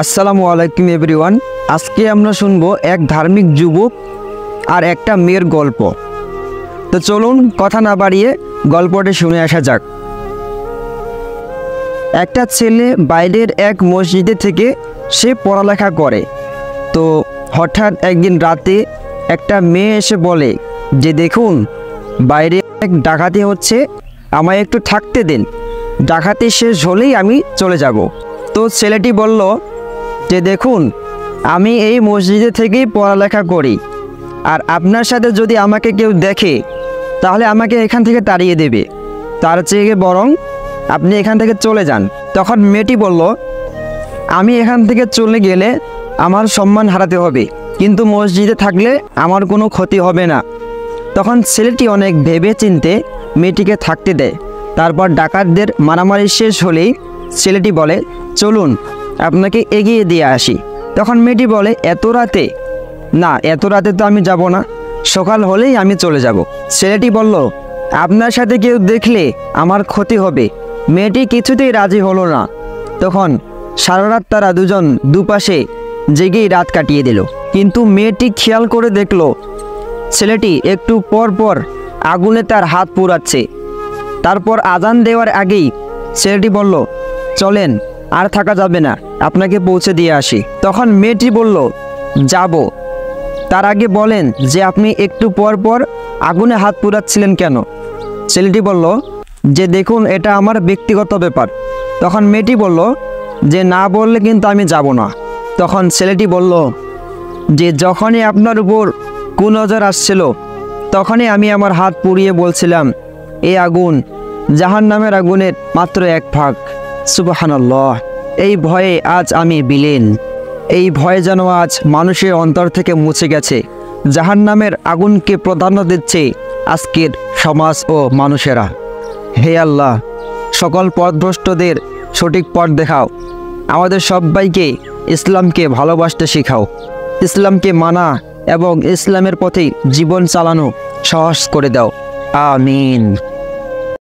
আসসালামু আলাইকুম এভরিওয়ান। আজকে আমরা শুনবো এক ধার্মিক যুবক আর একটা মেয়ের গল্প। তো চলুন কথা না বাড়িয়ে গল্পটি শুনে আসা যাক। একটা ছেলে বাইরের এক মসজিদে থেকে সে পড়ালেখা করে। তো হঠাৎ একদিন রাতে একটা মেয়ে এসে বলে যে দেখুন, বাইরে এক ডাকাতি হচ্ছে, আমায় একটু থাকতে দিন, ডাকাতি শেষ হলেই আমি চলে যাব। তো ছেলেটি বলল যে দেখুন, আমি এই মসজিদে থেকেই পড়ালেখা করি, আর আপনার সাথে যদি আমাকে কেউ দেখে তাহলে আমাকে এখান থেকে তাড়িয়ে দেবে, তার চেয়ে বরং আপনি এখান থেকে চলে যান। তখন মেয়েটি বলল, আমি এখান থেকে চলে গেলে আমার সম্মান হারাতে হবে, কিন্তু মসজিদে থাকলে আমার কোনো ক্ষতি হবে না। তখন ছেলেটি অনেক ভেবে চিনতে মেয়েটিকে থাকতে দেয়। তারপর ডাকাতদের মারামারি শেষ হলেই ছেলেটি বলে, চলুন আপনাকে এগিয়ে দিয়ে আসি। তখন মেয়েটি বলে, এত রাতে? না, এত রাতে তো আমি যাব না, সকাল হলেই আমি চলে যাব। ছেলেটি বলল, আপনার সাথে কেউ দেখলে আমার ক্ষতি হবে। মেয়েটি কিছুতেই রাজি হলো না। তখন সারা রাত তারা দুজন দুপাশে জেগেই রাত কাটিয়ে দিল। কিন্তু মেয়েটি খেয়াল করে দেখল ছেলেটি একটু পর পর আগুনে তার হাত পোড়াচ্ছে। তারপর আজান দেওয়ার আগেই ছেলেটি বলল, চলেন, আর থাকা যাবে না, আপনাকে পৌঁছে দিয়ে আসি। তখন মেয়েটি বলল, যাব। তার আগে বলেন যে আপনি একটু পর পর আগুনে হাত পোড়াচ্ছিলেন কেন? ছেলেটি বলল যে দেখুন, এটা আমার ব্যক্তিগত ব্যাপার। তখন মেয়েটি বলল যে না বললে কিন্তু আমি যাব না। তখন ছেলেটি বলল যে যখনই আপনার উপর কুনজর আসছিল তখনই আমি আমার হাত পুড়িয়ে বলছিলাম, এই আগুন জাহান্নামের আগুনের মাত্র এক ভাগ। সুবহানাল্লাহ। এই ভয়ে আজ আমি বিলীন। এই ভয় যেন আজ মানুষের অন্তর থেকে মুছে গেছে। জাহান্নামের আগুনকে প্রাধান্য দিচ্ছে আজকের সমাজ ও মানুষেরা। হে আল্লাহ, সকল পথভ্রষ্টদের সঠিক পথ দেখাও। আমাদের সবাইকে ইসলামকে ভালোবাসতে শেখাও। ইসলামকে মানা এবং ইসলামের পথে জীবন চালানো সহজ করে দাও। আমিন।